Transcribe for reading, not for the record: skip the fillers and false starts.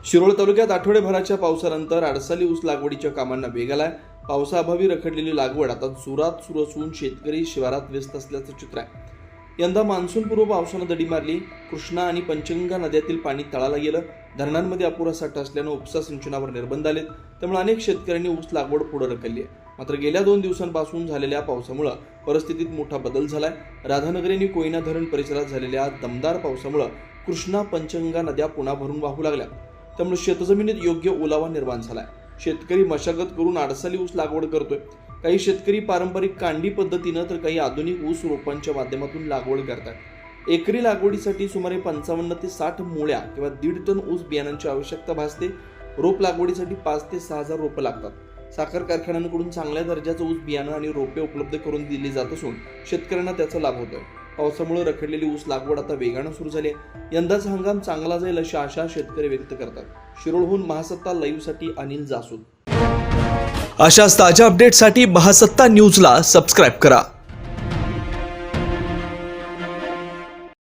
शिरोळ तालुक्यात आठवडेभराच्या पावसानंतर आडसाली ऊस लागवडीच्या कामांना वेग आलाय। पावसाअभावी रखडलेली लागवड आता जोरात सुरू असून शेतकरी शिवारात व्यस्त असल्याचं चित्र आहे। यंदा मान्सूनपूर्व पावसानं दडी मारली। कृष्णा आणि पंचगंगा नद्यातील पाणी तळाला गेलं। धरणांमध्ये अपुरा साठा असल्यानं उपसा सिंचनावर निर्बंध आलेत, त्यामुळे अनेक शेतकऱ्यांनी ऊस लागवड पुढे ढकलली आहे। मात्र गेल्या 2 दिवसांपासून झालेल्या पावसामुळे परिस्थितीत मोठा बदल झालाय। राधानगरी आणि कोयना धरण परिसरात झालेल्या दमदार पावसामुळे कृष्णा पंचगंगा नद्या पुन्हा भरून वाहू लागल्या, त्यामुळे शेतजमिनीत योग्य ओलावा निर्माण झालाय। शेतकरी मशागत करून आडसाली ऊस लागवड करतोय। काही शेतकरी पारंपरिक कांडी पद्धतीनं तर काही आधुनिक ऊस रोपांच्या माध्यमातून लागवड करतात। एकरी लागवडीसाठी सुमारे 55 ते 60 मुळ्या किंवा 1.5 टन ऊस बियाणांची आवश्यकता भासते। रोप लागवडीसाठी 5 ते 6 हजार रोपं लागतात। साखर कारखान्यांकडून चांगल्या दर्जाचं ऊस बियाणं आणि रोपे उपलब्ध करून दिली जात असून शेतकऱ्यांना त्याचा लाभ होतोय। पावसामुळे रखडलेली ऊस लागवड आता वेगानं सुरू झाली आहे। यंदाचा हंगाम चांगला जाईल अशी आशा शेतकरी व्यक्त करतात। शिरोळहून महासत्ता लाईव्हसाठी अनिल जासूद। अशाच ताज्या अपडेटसाठी महासत्ता न्यूजला सबस्क्राईब करा।